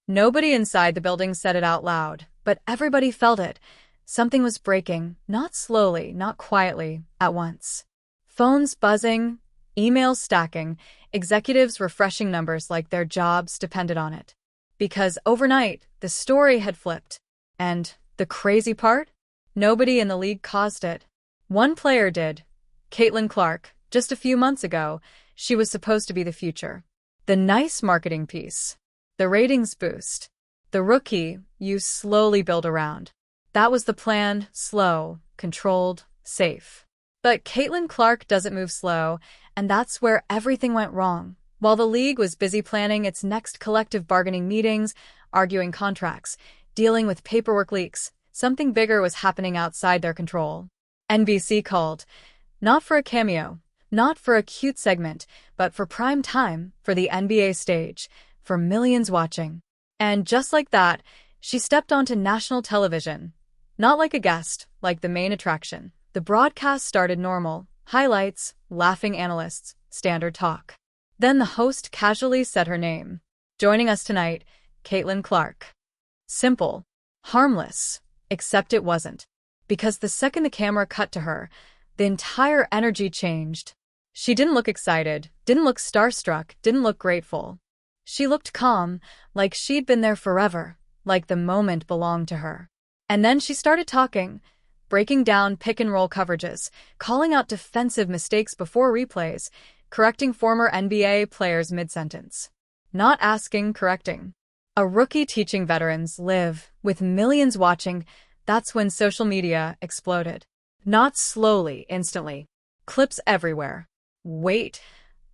Nobody inside the building said it out loud, but everybody felt it. Something was breaking, not slowly, not quietly, at once. Phones buzzing, emails stacking, executives refreshing numbers like their jobs depended on it. Because overnight, the story had flipped. And the crazy part? Nobody in the league caused it. One player did. Caitlin Clark. Just a few months ago, she was supposed to be the future. The nice marketing piece. The ratings boost. The rookie you slowly build around. That was the plan, slow, controlled, safe. But Caitlin Clark doesn't move slow, and that's where everything went wrong. While the league was busy planning its next collective bargaining meetings, arguing contracts, dealing with paperwork leaks, something bigger was happening outside their control. NBC called. Not for a cameo, not for a cute segment, but for prime time, for the NBA stage, for millions watching. And just like that, she stepped onto national television. Not like a guest, like the main attraction. The broadcast started normal. Highlights, laughing analysts, standard talk. Then the host casually said her name. Joining us tonight, Caitlin Clark. Simple. Harmless. Except it wasn't. Because the second the camera cut to her, the entire energy changed. She didn't look excited, didn't look starstruck, didn't look grateful. She looked calm, like she'd been there forever, like the moment belonged to her. And then she started talking, breaking down pick-and-roll coverages, calling out defensive mistakes before replays, correcting former NBA players mid-sentence. Not asking, correcting. A rookie teaching veterans live, with millions watching. That's when social media exploded. Not slowly, instantly. Clips everywhere. Wait,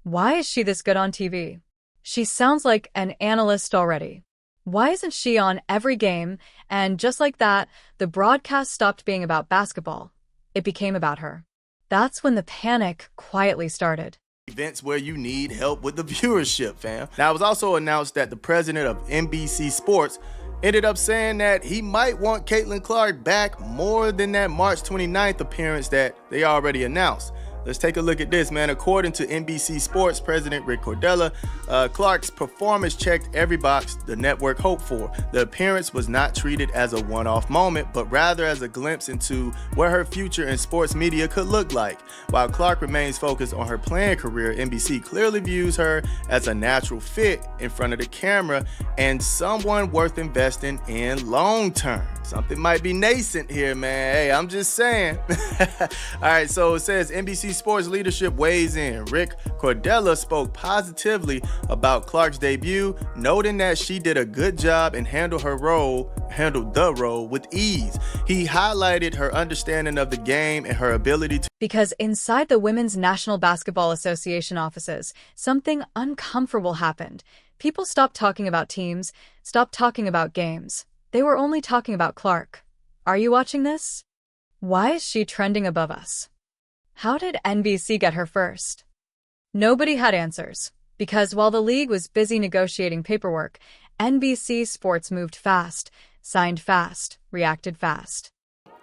why is she this good on TV? She sounds like an analyst already. Why isn't she on every game? And just like that, the broadcast stopped being about basketball. It became about her. That's when the panic quietly started. Events where you need help with the viewership, fam. Now, it was also announced that the president of NBC Sports ended up saying that he might want Caitlin Clark back more than that March 29th appearance that they already announced. Let's take a look at this, man. According to NBC Sports President Rick Cordella, Clark's performance checked every box the network hoped for. The appearance was not treated as a one-off moment, but rather as a glimpse into what her future in sports media could look like. While Clark remains focused on her playing career, NBC clearly views her as a natural fit in front of the camera and someone worth investing in long-term. Something might be nascent here, man. Hey, I'm just saying. All right, so it says NBC Sports leadership weighs in. Rick Cordella spoke positively about Clark's debut, noting that she did a good job and handled the role with ease. He highlighted her understanding of the game and her ability to... Because inside the Women's National Basketball Association offices, something uncomfortable happened. People stopped talking about teams, stopped talking about games. They were only talking about Clark. Are you watching this? Why is she trending above us? How did NBC get her first? Nobody had answers, because while the league was busy negotiating paperwork, NBC Sports moved fast, signed fast, reacted fast.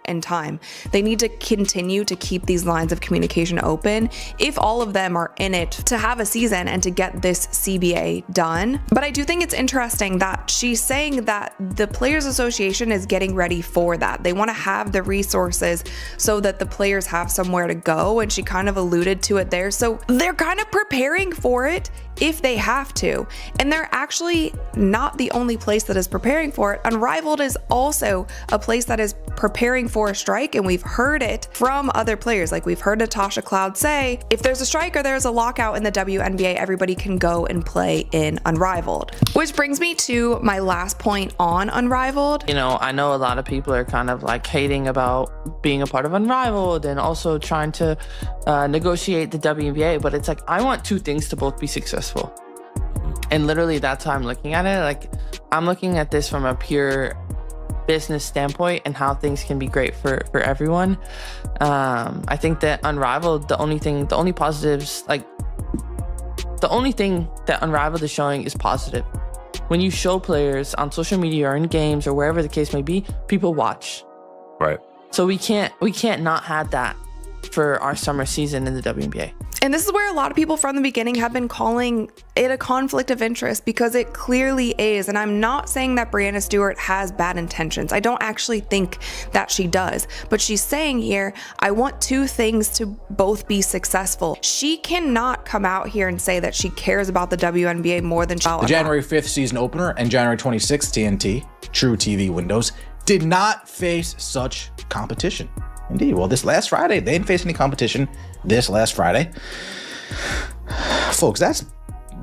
In time. They need to continue to keep these lines of communication open if all of them are in it to have a season and to get this CBA done. But I do think it's interesting that she's saying that the Players Association is getting ready for that. They want to have the resources so that the players have somewhere to go, and she kind of alluded to it there. So they're kind of preparing for it if they have to. And they're actually not the only place that is preparing for it. Unrivaled is also a place that is preparing for a strike, and we've heard it from other players. Like we've heard Natasha Cloud say, if there's a strike or there's a lockout in the WNBA, everybody can go and play in Unrivaled. Which brings me to my last point on Unrivaled. You know, I know a lot of people are kind of like hating about being a part of Unrivaled and also trying to negotiate the WNBA, but it's like, I want two things to both be successful. And literally that's how I'm looking at it. Like, I'm looking at this from a pure business standpoint and how things can be great for everyone. I think that Unrivaled, the only thing that Unrivaled is showing is positive. When you show players on social media or in games or wherever the case may be, people watch. Right. So we can't not have that for our summer season in the WNBA. And this is where a lot of people from the beginning have been calling it a conflict of interest, because it clearly is. And I'm not saying that Breanna Stewart has bad intentions. I don't actually think that she does. But she's saying here, I want two things to both be successful. She cannot come out here and say that she cares about the WNBA more than the January 5th season opener and January 26th TNT, True TV windows, did not face such competition. Indeed. Well, this last Friday, they didn't face any competition this last Friday. Folks, that's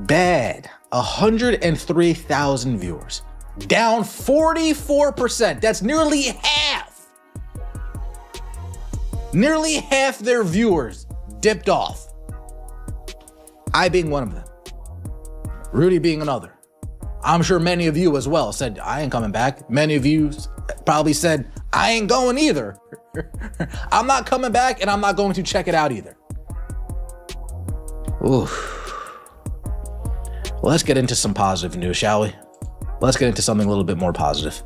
bad. 103,000 viewers. Down 44%. That's nearly half. Nearly half their viewers dipped off. I being one of them. Rudy being another. I'm sure many of you as well said, I ain't coming back. Many of you probably said, I ain't going either. I'm not coming back, and I'm not going to check it out either. Oof. Well, let's get into some positive news, shall we? Let's get into something a little bit more positive.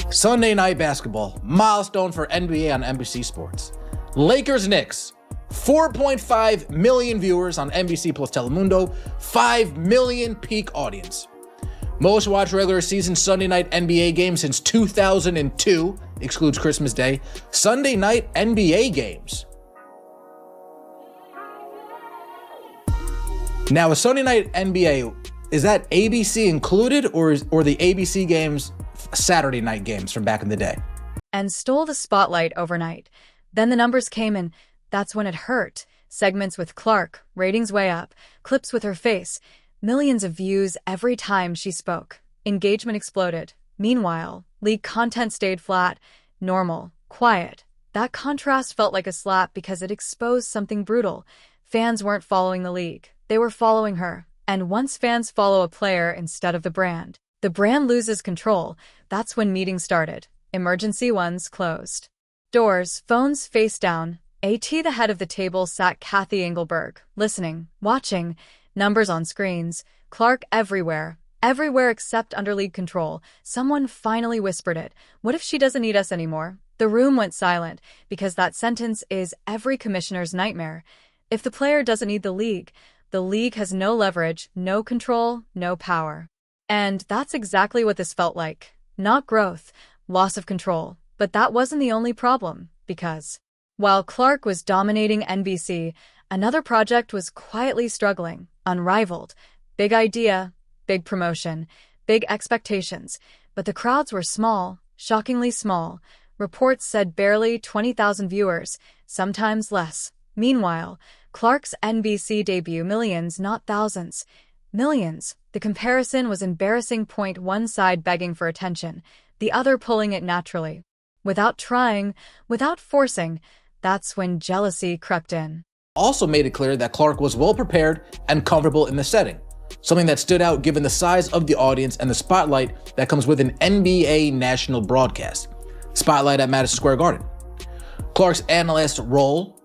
Sunday night basketball, milestone for NBA on NBC Sports. Lakers-Knicks, 4.5 million viewers on NBC plus Telemundo, 5 million peak audience. Most watched regular season Sunday night NBA game since 2002, excludes Christmas Day. Sunday night NBA games. Now, a Sunday night NBA, is that ABC included, or the ABC games Saturday night games from back in the day? And stole the spotlight overnight. Then the numbers came, and that's when it hurt. Segments with Clark, ratings way up, clips with her face. Millions of views every time she spoke. Engagement exploded. Meanwhile, league content stayed flat, normal, quiet. That contrast felt like a slap because it exposed something brutal. Fans weren't following the league. They were following her. And once fans follow a player instead of the brand loses control. That's when meetings started. Emergency ones closed. Doors, phones face down. AT, the head of the table, sat Kathy Engelberg, listening, watching. Numbers on screens, Clark everywhere except under league control. Someone finally whispered it. What if she doesn't need us anymore? The room went silent, because that sentence is every commissioner's nightmare. If the player doesn't need the league has no leverage, no control, no power. And that's exactly what this felt like. Not growth, loss of control. But that wasn't the only problem, because while Clark was dominating NBC, another project was quietly struggling, unrivaled. Big idea, big promotion, big expectations. But the crowds were small, shockingly small. Reports said barely 20,000 viewers, sometimes less. Meanwhile, Clark's NBC debut millions, not thousands. Millions. The comparison was embarrassing. One side begging for attention, the other pulling it naturally. Without trying, without forcing. That's when jealousy crept in. Also made it clear that Clark was well prepared and comfortable in the setting, something that stood out given the size of the audience and the spotlight that comes with an NBA national broadcast. Spotlight at Madison Square Garden. Clark's analyst role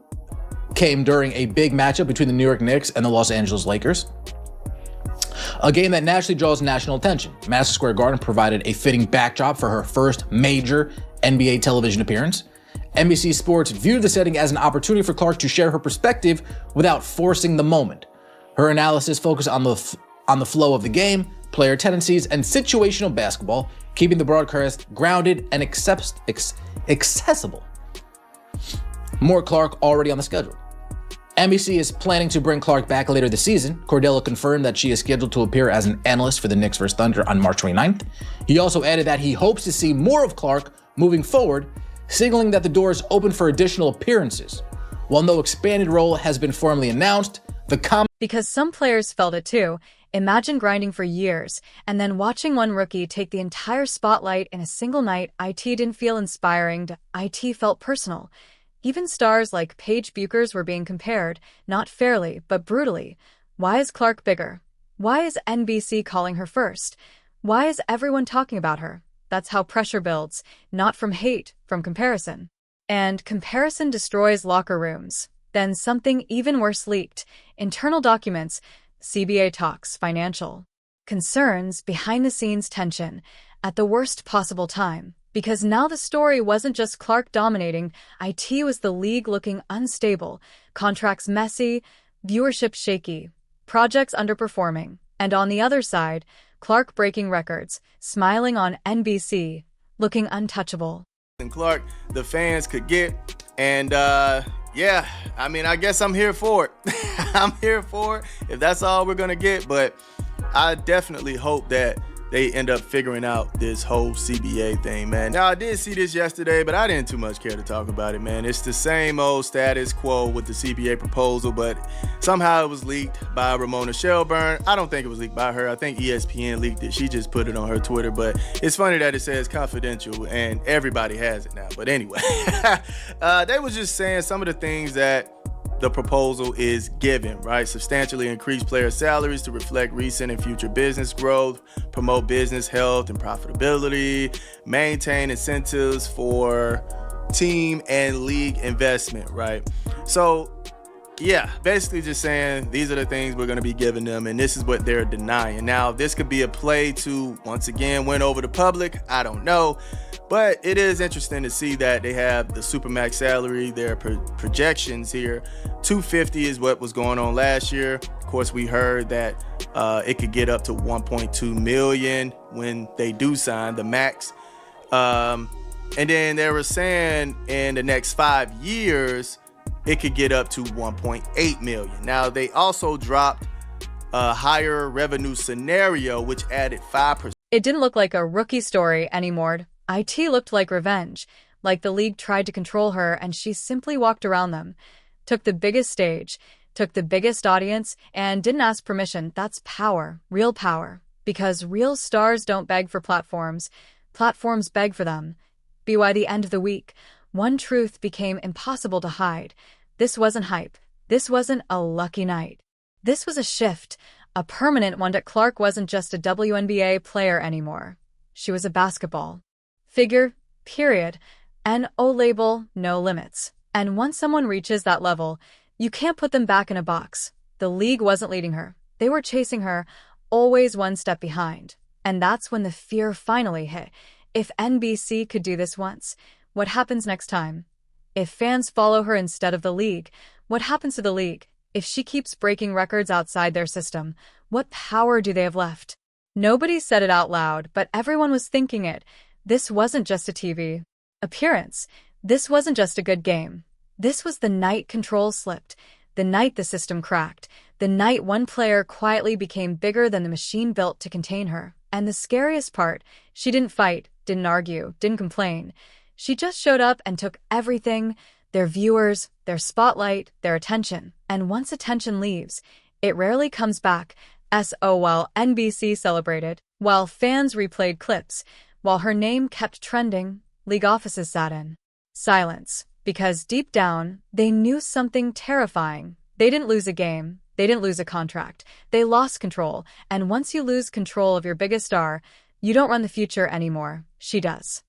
came during a big matchup between the New York Knicks and the Los Angeles Lakers, a game that naturally draws national attention. Madison Square Garden provided a fitting backdrop for her first major NBA television appearance. NBC Sports viewed the setting as an opportunity for Clark to share her perspective without forcing the moment. Her analysis focused on the flow of the game, player tendencies, and situational basketball, keeping the broadcast grounded and accessible. More Clark already on the schedule. NBC is planning to bring Clark back later this season. Cordell confirmed that she is scheduled to appear as an analyst for the Knicks vs. Thunder on March 29th. He also added that he hopes to see more of Clark moving forward, signaling that the door is open for additional appearances. While no expanded role has been formally announced, because some players felt it too. Imagine grinding for years and then watching one rookie take the entire spotlight in a single night. It didn't feel inspiring. It felt personal. Even stars like Paige Buchers were being compared, not fairly, but brutally. Why is Clark bigger? Why is NBC calling her first? Why is everyone talking about her? That's how pressure builds, not from hate, from comparison. And comparison destroys locker rooms. Then something even worse leaked. Internal documents, CBA talks, financial concerns, behind-the-scenes tension. At the worst possible time, Because now the story wasn't just Clark dominating, IT was the league looking unstable, contracts messy, viewership shaky, projects underperforming, and on the other side, Clark breaking records, smiling on NBC, looking untouchable. And Clark, the fans could get, and yeah, I mean, I guess I'm here for it. I'm here for it if that's all we're gonna get, but I definitely hope that they end up figuring out this whole CBA thing, man. Now, I did see this yesterday, but I didn't too much care to talk about it, man. It's the same old status quo with the CBA proposal, but somehow it was leaked by Ramona Shelburne. I don't think it was leaked by her. I think ESPN leaked it. She just put it on her Twitter, but it's funny that it says confidential and everybody has it now. But anyway, they was just saying some of the things that the proposal is given, right? Substantially increase player salaries to reflect recent and future business growth, promote business health and profitability, maintain incentives for team and league investment, right? So yeah, basically just saying these are the things we're going to be giving them, and this is what they're denying. Now, this could be a play to once again win over the public. I don't know, but it is interesting to see that they have the Supermax salary. Their projections here, 250 is what was going on last year. Of course, we heard that it could get up to 1.2 million when they do sign the max. And then they were saying in the next 5 years, it could get up to 1.8 million. Now, they also dropped a higher revenue scenario, which added 5%. It didn't look like a rookie story anymore. IT looked like revenge, like the league tried to control her and she simply walked around them, took the biggest stage, took the biggest audience, and didn't ask permission. That's power, real power. Because real stars don't beg for platforms. Platforms beg for them. By the end of the week, one truth became impossible to hide. This wasn't hype. This wasn't a lucky night. This was a shift, a permanent one. That Clark wasn't just a WNBA player anymore. She was a basketball figure, period. N-O label, no limits. And once someone reaches that level, you can't put them back in a box. The league wasn't leading her. They were chasing her, always one step behind. And that's when the fear finally hit. If NBC could do this once, what happens next time? If fans follow her instead of the league, what happens to the league? If she keeps breaking records outside their system, what power do they have left? Nobody said it out loud, but everyone was thinking it. This wasn't just a TV appearance. This wasn't just a good game. This was the night control slipped, the night the system cracked, the night one player quietly became bigger than the machine built to contain her. And the scariest part, she didn't fight, didn't argue, didn't complain. She just showed up and took everything, their viewers, their spotlight, their attention. And once attention leaves, it rarely comes back. While NBC celebrated, while fans replayed clips, while her name kept trending, league offices sat in silence. Because deep down, they knew something terrifying. They didn't lose a game. They didn't lose a contract. They lost control. And once you lose control of your biggest star, you don't run the future anymore. She does.